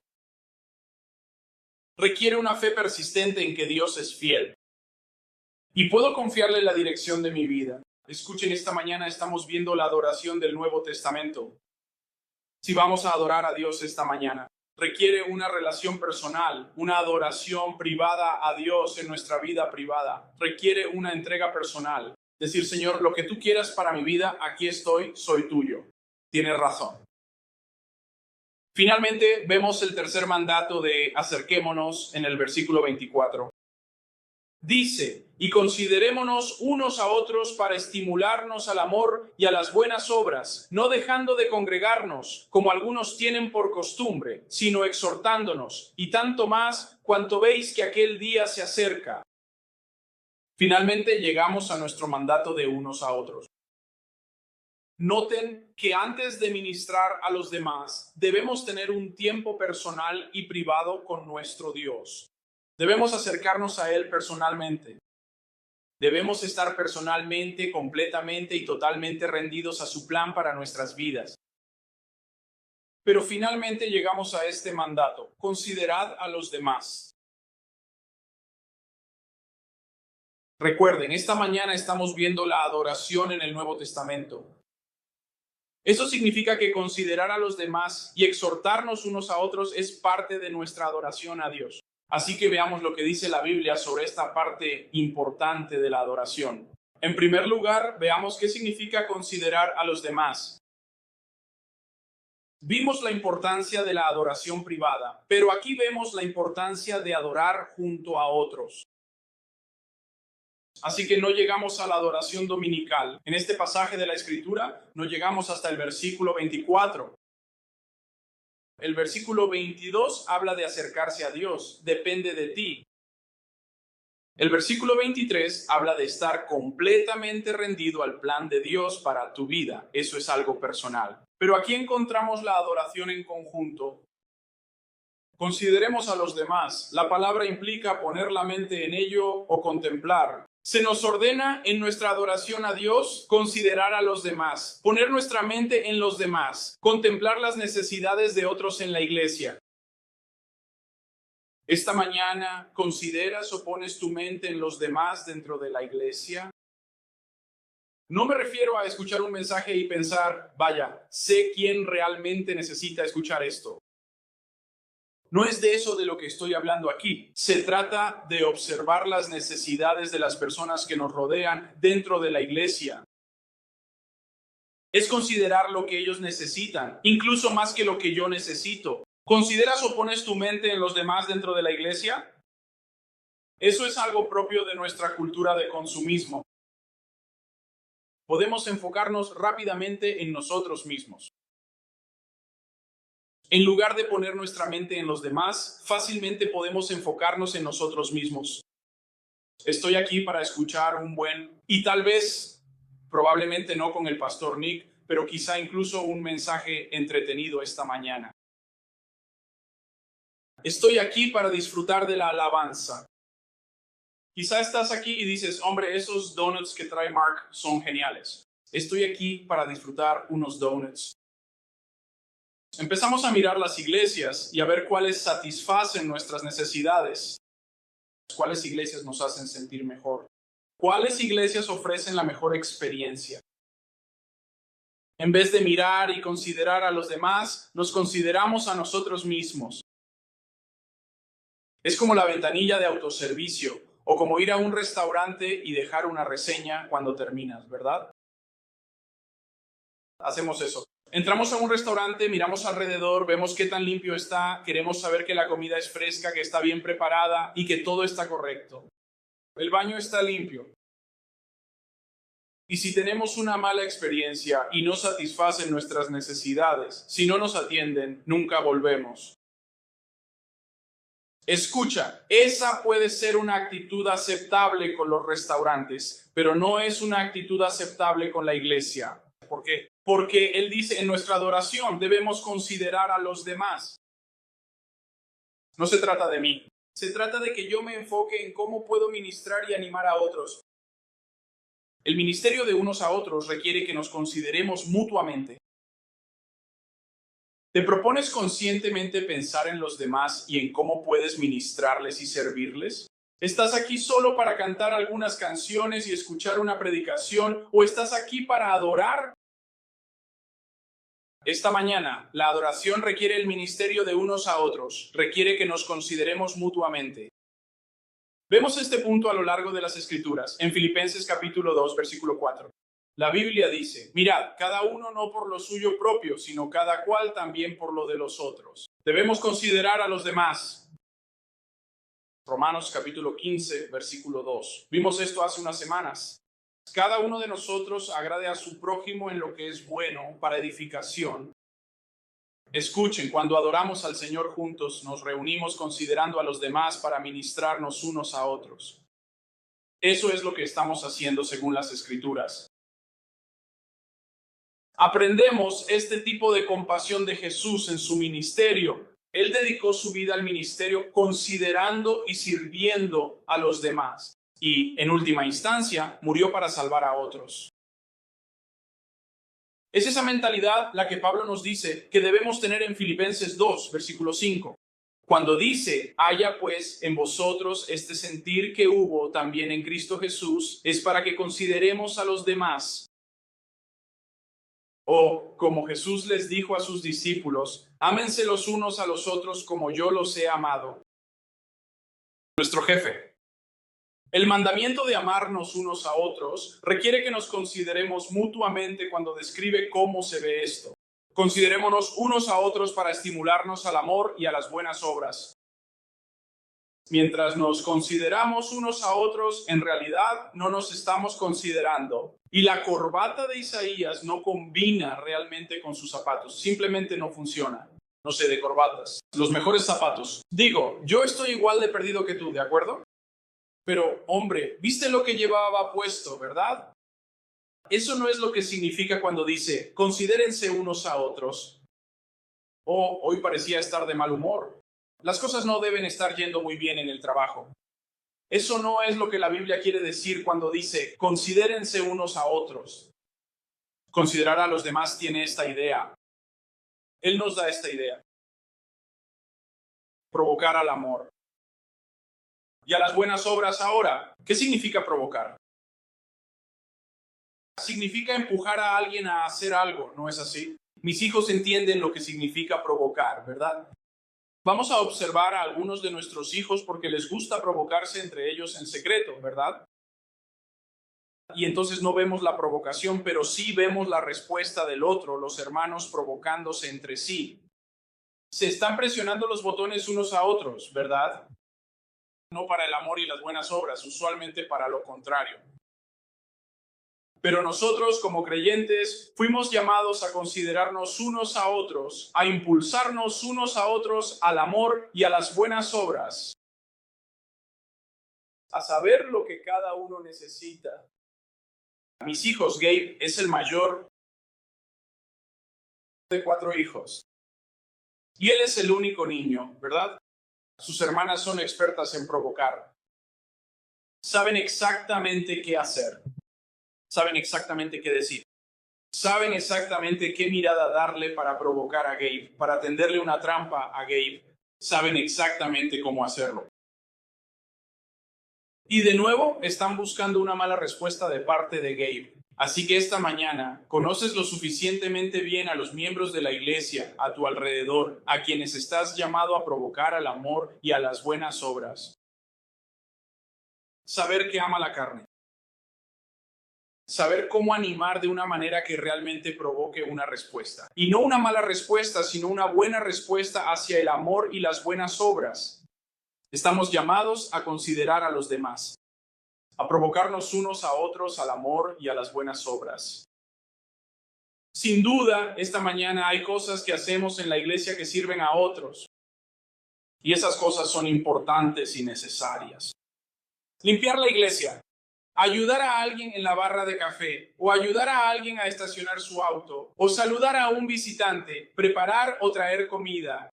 Requiere una fe persistente en que Dios es fiel. Y puedo confiarle la dirección de mi vida. Escuchen, esta mañana estamos viendo la adoración del Nuevo Testamento. Si vamos a adorar a Dios esta mañana, requiere una relación personal, una adoración privada a Dios en nuestra vida privada. Requiere una entrega personal. Decir, Señor, lo que tú quieras para mi vida, aquí estoy, soy tuyo. Tienes razón. Finalmente, vemos el tercer mandato de acerquémonos en el versículo 24. Dice, y considerémonos unos a otros para estimularnos al amor y a las buenas obras, no dejando de congregarnos, como algunos tienen por costumbre, sino exhortándonos, y tanto más cuanto veis que aquel día se acerca. Finalmente llegamos a nuestro mandato de unos a otros. Noten que antes de ministrar a los demás, debemos tener un tiempo personal y privado con nuestro Dios. Debemos acercarnos a Él personalmente. Debemos estar personalmente, completamente y totalmente rendidos a su plan para nuestras vidas. Pero finalmente llegamos a este mandato: considerad a los demás. Recuerden, esta mañana estamos viendo la adoración en el Nuevo Testamento. Eso significa que considerar a los demás y exhortarnos unos a otros es parte de nuestra adoración a Dios. Así que veamos lo que dice la Biblia sobre esta parte importante de la adoración. En primer lugar, veamos qué significa considerar a los demás. Vimos la importancia de la adoración privada, pero aquí vemos la importancia de adorar junto a otros. Así que no llegamos a la adoración dominical. En este pasaje de la Escritura no llegamos hasta el versículo 24. El versículo 22 habla de acercarse a Dios, depende de ti. El versículo 23 habla de estar completamente rendido al plan de Dios para tu vida. Eso es algo personal. Pero aquí encontramos la adoración en conjunto. Consideremos a los demás. La palabra implica poner la mente en ello o contemplar. Se nos ordena en nuestra adoración a Dios considerar a los demás, poner nuestra mente en los demás, contemplar las necesidades de otros en la iglesia. Esta mañana, ¿consideras o pones tu mente en los demás dentro de la iglesia? No me refiero a escuchar un mensaje y pensar, vaya, sé quién realmente necesita escuchar esto. No es de eso de lo que estoy hablando aquí. Se trata de observar las necesidades de las personas que nos rodean dentro de la iglesia. Es considerar lo que ellos necesitan, incluso más que lo que yo necesito. ¿Consideras o pones tu mente en los demás dentro de la iglesia? Eso es algo propio de nuestra cultura de consumismo. Podemos enfocarnos rápidamente en nosotros mismos. En lugar de poner nuestra mente en los demás, fácilmente podemos enfocarnos en nosotros mismos. Estoy aquí para escuchar un buen, y tal vez, probablemente no con el pastor Nick, pero quizá incluso un mensaje entretenido esta mañana. Estoy aquí para disfrutar de la alabanza. Quizá estás aquí y dices, hombre, esos donuts que trae Mark son geniales. Estoy aquí para disfrutar unos donuts. Empezamos a mirar las iglesias y a ver cuáles satisfacen nuestras necesidades. ¿Cuáles iglesias nos hacen sentir mejor? ¿Cuáles iglesias ofrecen la mejor experiencia? En vez de mirar y considerar a los demás, nos consideramos a nosotros mismos. Es como la ventanilla de autoservicio o como ir a un restaurante y dejar una reseña cuando terminas, ¿verdad? Hacemos eso. Entramos a un restaurante, miramos alrededor, vemos qué tan limpio está, queremos saber que la comida es fresca, que está bien preparada y que todo está correcto. El baño está limpio. Y si tenemos una mala experiencia y no satisfacen nuestras necesidades, si no nos atienden, nunca volvemos. Escucha, esa puede ser una actitud aceptable con los restaurantes, pero no es una actitud aceptable con la iglesia. ¿Por qué? Porque él dice, en nuestra adoración debemos considerar a los demás. No se trata de mí. Se trata de que yo me enfoque en cómo puedo ministrar y animar a otros. El ministerio de unos a otros requiere que nos consideremos mutuamente. ¿Te propones conscientemente pensar en los demás y en cómo puedes ministrarles y servirles? ¿Estás aquí solo para cantar algunas canciones y escuchar una predicación o estás aquí para adorar? Esta mañana, la adoración requiere el ministerio de unos a otros, requiere que nos consideremos mutuamente. Vemos este punto a lo largo de las Escrituras, en Filipenses capítulo 2, versículo 4. La Biblia dice, mirad, cada uno no por lo suyo propio, sino cada cual también por lo de los otros. Debemos considerar a los demás. Romanos capítulo 15, versículo 2. Vimos esto hace unas semanas. Cada uno de nosotros agrade a su prójimo en lo que es bueno para edificación. Escuchen, cuando adoramos al Señor juntos, nos reunimos considerando a los demás para ministrarnos unos a otros. Eso es lo que estamos haciendo según las Escrituras. Aprendemos este tipo de compasión de Jesús en su ministerio. Él dedicó su vida al ministerio considerando y sirviendo a los demás. Y, en última instancia, murió para salvar a otros. Es esa mentalidad la que Pablo nos dice que debemos tener en Filipenses 2, versículo 5. Cuando dice, haya pues en vosotros este sentir que hubo también en Cristo Jesús, es para que consideremos a los demás. O, como Jesús les dijo a sus discípulos, ámense los unos a los otros como yo los he amado. Nuestro jefe. El mandamiento de amarnos unos a otros requiere que nos consideremos mutuamente cuando describe cómo se ve esto. Considerémonos unos a otros para estimularnos al amor y a las buenas obras. Mientras nos consideramos unos a otros, en realidad no nos estamos considerando. Y la corbata de Isaías no combina realmente con sus zapatos. Simplemente no funciona. No sé, de corbatas. Los mejores zapatos. Digo, yo estoy igual de perdido que tú, ¿de acuerdo? Pero, hombre, ¿viste lo que llevaba puesto, verdad? Eso no es lo que significa cuando dice, considérense unos a otros. Oh, hoy parecía estar de mal humor. Las cosas no deben estar yendo muy bien en el trabajo. Eso no es lo que la Biblia quiere decir cuando dice, considérense unos a otros. Considerar a los demás tiene esta idea. Él nos da esta idea. Provocar al amor. Y a las buenas obras ahora, ¿qué significa provocar? Significa empujar a alguien a hacer algo, ¿no es así? Mis hijos entienden lo que significa provocar, ¿verdad? Vamos a observar a algunos de nuestros hijos porque les gusta provocarse entre ellos en secreto, ¿verdad? Y entonces no vemos la provocación, pero sí vemos la respuesta del otro, los hermanos provocándose entre sí. Se están presionando los botones unos a otros, ¿verdad? No para el amor y las buenas obras, usualmente para lo contrario. Pero nosotros, como creyentes, fuimos llamados a considerarnos unos a otros, a impulsarnos unos a otros al amor y a las buenas obras, a saber lo que cada uno necesita. Mis hijos, Gabe es el mayor de 4 hijos. Y él es el único niño, ¿verdad? Sus hermanas son expertas en provocar. Saben exactamente qué hacer. Saben exactamente qué decir. Saben exactamente qué mirada darle para provocar a Gabe, para tenderle una trampa a Gabe. Saben exactamente cómo hacerlo. Y de nuevo están buscando una mala respuesta de parte de Gabe. Así que esta mañana conoces lo suficientemente bien a los miembros de la iglesia a tu alrededor, a quienes estás llamado a provocar al amor y a las buenas obras. Saber que ama la carne. Saber cómo animar de una manera que realmente provoque una respuesta. Y no una mala respuesta, sino una buena respuesta hacia el amor y las buenas obras. Estamos llamados a considerar a los demás, a provocarnos unos a otros al amor y a las buenas obras. Sin duda, esta mañana hay cosas que hacemos en la iglesia que sirven a otros. Y esas cosas son importantes y necesarias. Limpiar la iglesia. Ayudar a alguien en la barra de café, o ayudar a alguien a estacionar su auto, o saludar a un visitante, preparar o traer comida.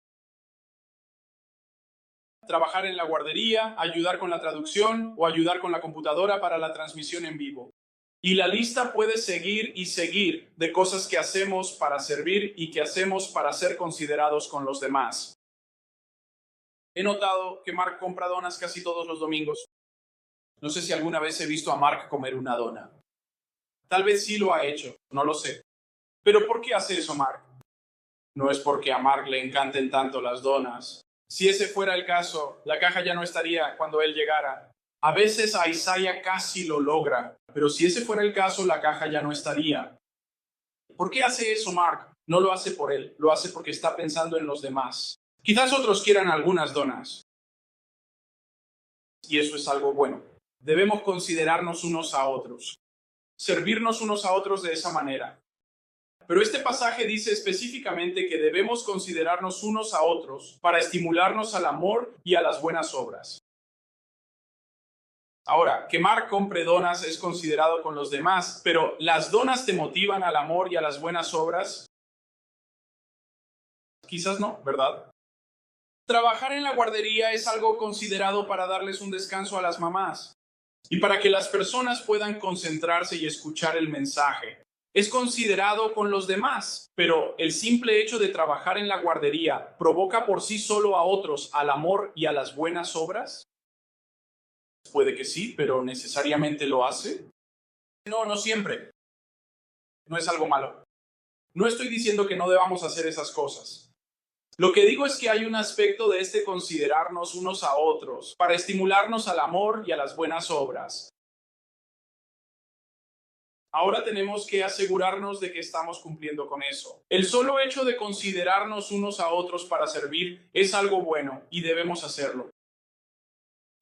Trabajar en la guardería, ayudar con la traducción o ayudar con la computadora para la transmisión en vivo. Y la lista puede seguir y seguir de cosas que hacemos para servir y que hacemos para ser considerados con los demás. He notado que Mark compra donas casi todos los domingos. No sé si alguna vez he visto a Mark comer una dona. Tal vez sí lo ha hecho, no lo sé. Pero ¿por qué hace eso Mark? No es porque a Mark le encanten tanto las donas. Si ese fuera el caso, la caja ya no estaría cuando él llegara. A veces a Isaiah casi lo logra, pero si ese fuera el caso, la caja ya no estaría. ¿Por qué hace eso Mark? No lo hace por él, lo hace porque está pensando en los demás. Quizás otros quieran algunas donas. Y eso es algo bueno. Debemos considerarnos unos a otros, servirnos unos a otros de esa manera. Pero este pasaje dice específicamente que debemos considerarnos unos a otros para estimularnos al amor y a las buenas obras. Ahora, que Mark compre donas es considerado con los demás, pero ¿las donas te motivan al amor y a las buenas obras? Quizás no, ¿verdad? Trabajar en la guardería es algo considerado para darles un descanso a las mamás y para que las personas puedan concentrarse y escuchar el mensaje. Es considerado con los demás, pero el simple hecho de trabajar en la guardería provoca por sí solo a otros al amor y a las buenas obras. Puede que sí, pero ¿necesariamente lo hace? No, no siempre. No es algo malo. No estoy diciendo que no debamos hacer esas cosas. Lo que digo es que hay un aspecto de este considerarnos unos a otros para estimularnos al amor y a las buenas obras. Ahora tenemos que asegurarnos de que estamos cumpliendo con eso. El solo hecho de considerarnos unos a otros para servir es algo bueno y debemos hacerlo.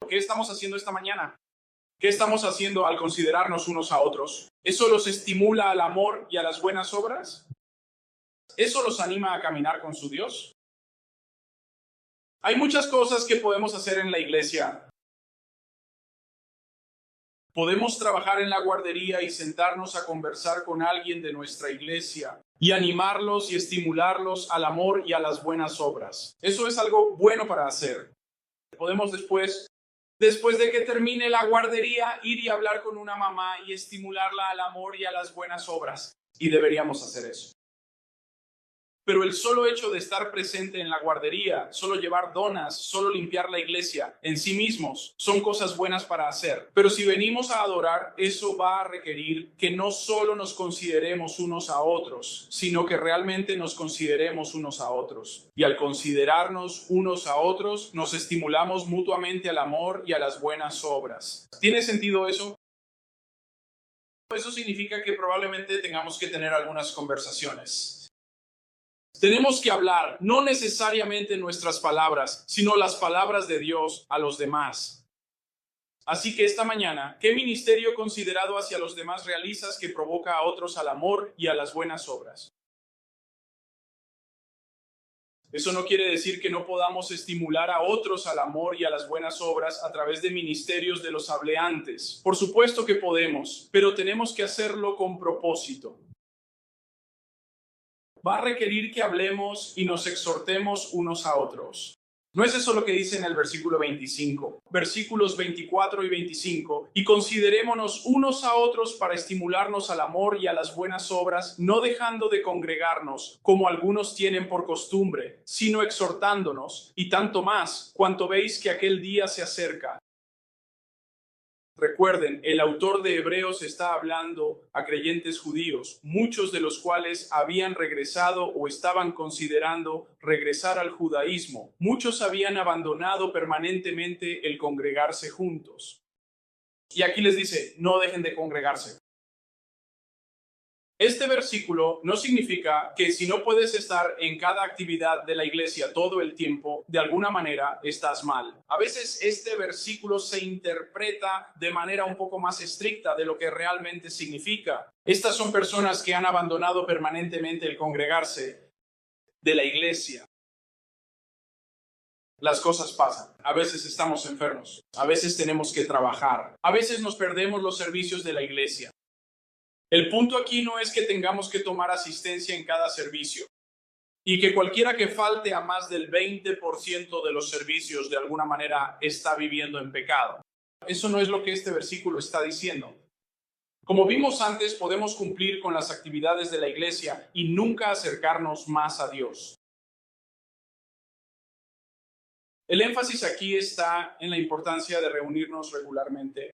¿Qué estamos haciendo esta mañana? ¿Qué estamos haciendo al considerarnos unos a otros? ¿Eso los estimula al amor y a las buenas obras? ¿Eso los anima a caminar con su Dios? Hay muchas cosas que podemos hacer en la iglesia. Podemos trabajar en la guardería y sentarnos a conversar con alguien de nuestra iglesia y animarlos y estimularlos al amor y a las buenas obras. Eso es algo bueno para hacer. Podemos después de que termine la guardería, ir y hablar con una mamá y estimularla al amor y a las buenas obras. Y deberíamos hacer eso. Pero el solo hecho de estar presente en la guardería, solo llevar donas, solo limpiar la iglesia, en sí mismos, son cosas buenas para hacer. Pero si venimos a adorar, eso va a requerir que no solo nos consideremos unos a otros, sino que realmente nos consideremos unos a otros. Y al considerarnos unos a otros, nos estimulamos mutuamente al amor y a las buenas obras. ¿Tiene sentido eso? Eso significa que probablemente tengamos que tener algunas conversaciones. Tenemos que hablar, no necesariamente nuestras palabras, sino las palabras de Dios a los demás. Así que esta mañana, ¿qué ministerio considerado hacia los demás realizas que provoca a otros al amor y a las buenas obras? Eso no quiere decir que no podamos estimular a otros al amor y a las buenas obras a través de ministerios de los hableantes. Por supuesto que podemos, pero tenemos que hacerlo con propósito. Va a requerir que hablemos y nos exhortemos unos a otros. ¿No es eso lo que dice en el versículo 25? Versículos 24 y 25. Y considerémonos unos a otros para estimularnos al amor y a las buenas obras, no dejando de congregarnos, como algunos tienen por costumbre, sino exhortándonos, y tanto más, cuanto veis que aquel día se acerca. Recuerden, el autor de Hebreos está hablando a creyentes judíos, muchos de los cuales habían regresado o estaban considerando regresar al judaísmo. Muchos habían abandonado permanentemente el congregarse juntos. Y aquí les dice, no dejen de congregarse. Este versículo no significa que si no puedes estar en cada actividad de la iglesia todo el tiempo, de alguna manera estás mal. A veces este versículo se interpreta de manera un poco más estricta de lo que realmente significa. Estas son personas que han abandonado permanentemente el congregarse de la iglesia. Las cosas pasan. A veces estamos enfermos. A veces tenemos que trabajar. A veces nos perdemos los servicios de la iglesia. El punto aquí no es que tengamos que tomar asistencia en cada servicio y que cualquiera que falte a más del 20% de los servicios de alguna manera está viviendo en pecado. Eso no es lo que este versículo está diciendo. Como vimos antes, podemos cumplir con las actividades de la iglesia y nunca acercarnos más a Dios. El énfasis aquí está en la importancia de reunirnos regularmente.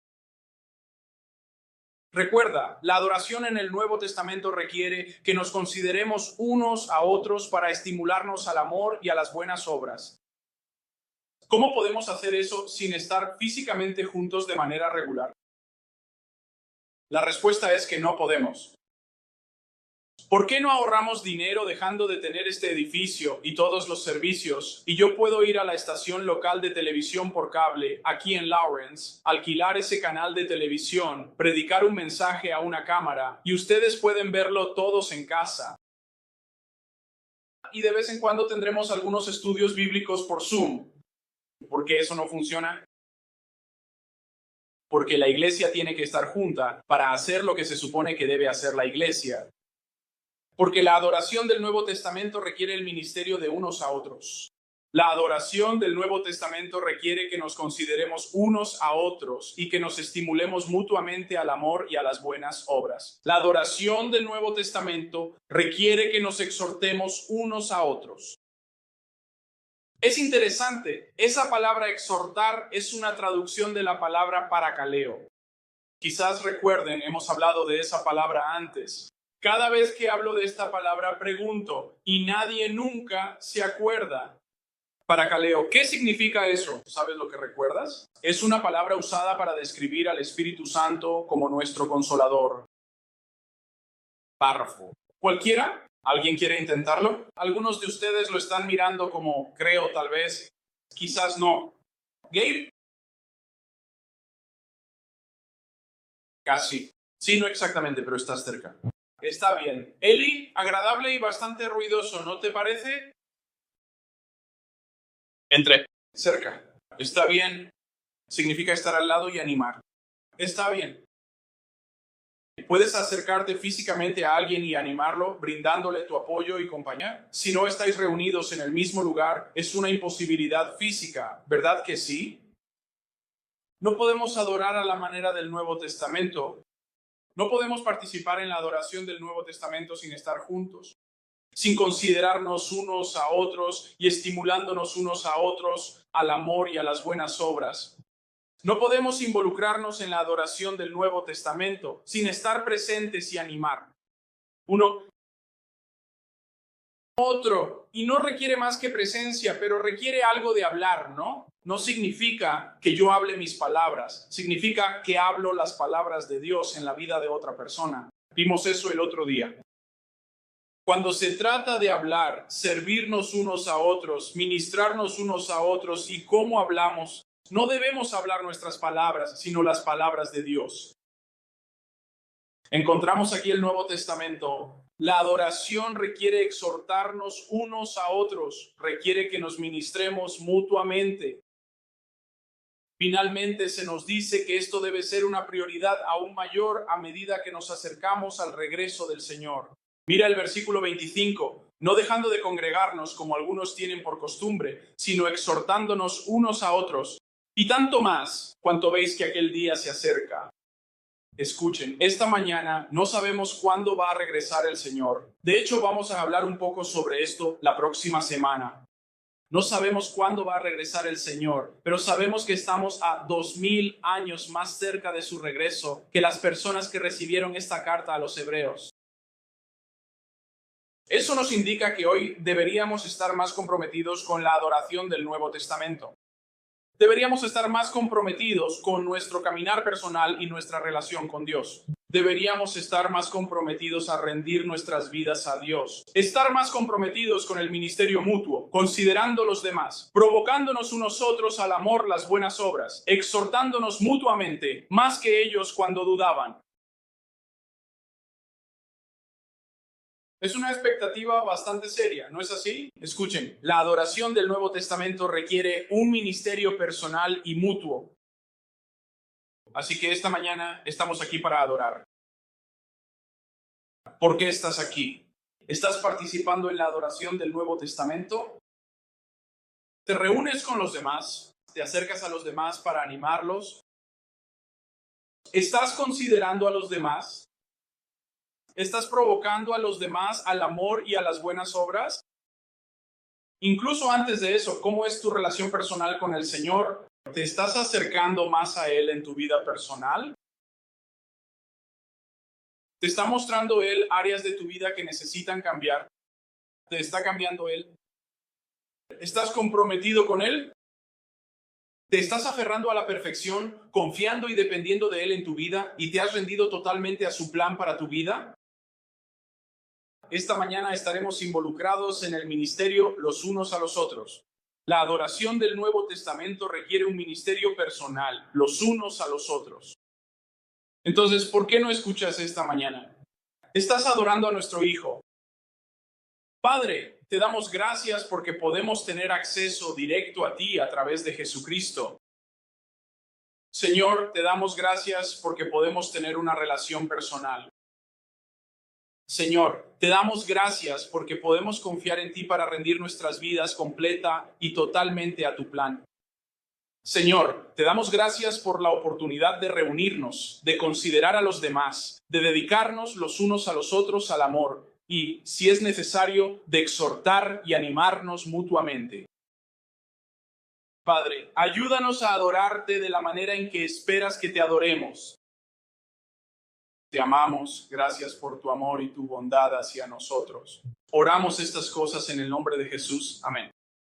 Recuerda, la adoración en el Nuevo Testamento requiere que nos consideremos unos a otros para estimularnos al amor y a las buenas obras. ¿Cómo podemos hacer eso sin estar físicamente juntos de manera regular? La respuesta es que no podemos. ¿Por qué no ahorramos dinero dejando de tener este edificio y todos los servicios y yo puedo ir a la estación local de televisión por cable aquí en Lawrence, alquilar ese canal de televisión, predicar un mensaje a una cámara y ustedes pueden verlo todos en casa? Y de vez en cuando tendremos algunos estudios bíblicos por Zoom. ¿Por qué eso no funciona? Porque la iglesia tiene que estar junta para hacer lo que se supone que debe hacer la iglesia. Porque la adoración del Nuevo Testamento requiere el ministerio de unos a otros. La adoración del Nuevo Testamento requiere que nos consideremos unos a otros y que nos estimulemos mutuamente al amor y a las buenas obras. La adoración del Nuevo Testamento requiere que nos exhortemos unos a otros. Es interesante, esa palabra exhortar es una traducción de la palabra parakaleo. Quizás recuerden, hemos hablado de esa palabra antes. Cada vez que hablo de esta palabra pregunto y nadie nunca se acuerda. Parakaleo, ¿qué significa eso? ¿Sabes lo que recuerdas? Es una palabra usada para describir al Espíritu Santo como nuestro consolador. párrafo. ¿Cualquiera? ¿Alguien quiere intentarlo? Algunos de ustedes lo están mirando como creo, tal vez, quizás no. ¿Gabe? Casi. Sí, no exactamente, pero estás cerca. Está bien. Eli, agradable y bastante ruidoso, ¿no te parece? Entre. Cerca. Está bien. Significa estar al lado y animar. Está bien. ¿Puedes acercarte físicamente a alguien y animarlo, brindándole tu apoyo y compañía? Si no estáis reunidos en el mismo lugar, es una imposibilidad física, ¿verdad que sí? No podemos adorar a la manera del Nuevo Testamento. No podemos participar en la adoración del Nuevo Testamento sin estar juntos, sin considerarnos unos a otros y estimulándonos unos a otros al amor y a las buenas obras. No podemos involucrarnos en la adoración del Nuevo Testamento sin estar presentes y animar. Uno otro, y no requiere más que presencia, pero requiere algo de hablar, ¿no? No significa que yo hable mis palabras, significa que hablo las palabras de Dios en la vida de otra persona. Vimos eso el otro día. Cuando se trata de hablar, servirnos unos a otros, ministrarnos unos a otros y cómo hablamos, no debemos hablar nuestras palabras, sino las palabras de Dios. Encontramos aquí el Nuevo Testamento. La adoración requiere exhortarnos unos a otros, requiere que nos ministremos mutuamente. Finalmente se nos dice que esto debe ser una prioridad aún mayor a medida que nos acercamos al regreso del Señor. Mira el versículo 25, no dejando de congregarnos como algunos tienen por costumbre, sino exhortándonos unos a otros, y tanto más cuanto veis que aquel día se acerca. Escuchen, esta mañana no sabemos cuándo va a regresar el Señor. De hecho, vamos a hablar un poco sobre esto la próxima semana. No sabemos cuándo va a regresar el Señor, pero sabemos que estamos a 2000 años más cerca de su regreso que las personas que recibieron esta carta a los hebreos. Eso nos indica que hoy deberíamos estar más comprometidos con la adoración del Nuevo Testamento. Deberíamos estar más comprometidos con nuestro caminar personal y nuestra relación con Dios. Deberíamos estar más comprometidos a rendir nuestras vidas a Dios. Estar más comprometidos con el ministerio mutuo, considerando los demás, provocándonos unos otros al amor, las buenas obras, exhortándonos mutuamente, más que ellos cuando dudaban. Es una expectativa bastante seria, ¿no es así? Escuchen, la adoración del Nuevo Testamento requiere un ministerio personal y mutuo. Así que esta mañana estamos aquí para adorar. ¿Por qué estás aquí? ¿Estás participando en la adoración del Nuevo Testamento? ¿Te reúnes con los demás? ¿Te acercas a los demás para animarlos? ¿Estás considerando a los demás? ¿Estás provocando a los demás al amor y a las buenas obras? Incluso antes de eso, ¿cómo es tu relación personal con el Señor? ¿Te estás acercando más a Él en tu vida personal? ¿Te está mostrando Él áreas de tu vida que necesitan cambiar? ¿Te está cambiando Él? ¿Estás comprometido con Él? ¿Te estás aferrando a la perfección, confiando y dependiendo de Él en tu vida y te has rendido totalmente a su plan para tu vida? Esta mañana estaremos involucrados en el ministerio los unos a los otros. La adoración del Nuevo Testamento requiere un ministerio personal, los unos a los otros. Entonces, ¿por qué no escuchas esta mañana? Estás adorando a nuestro Hijo. Padre, te damos gracias porque podemos tener acceso directo a ti a través de Jesucristo. Señor, te damos gracias porque podemos tener una relación personal. Señor, te damos gracias porque podemos confiar en ti para rendir nuestras vidas completa y totalmente a tu plan. Señor, te damos gracias por la oportunidad de reunirnos, de considerar a los demás, de dedicarnos los unos a los otros al amor y, si es necesario, de exhortar y animarnos mutuamente. Padre, ayúdanos a adorarte de la manera en que esperas que te adoremos. Te amamos, gracias por tu amor y tu bondad hacia nosotros. Oramos estas cosas en el nombre de Jesús. Amén.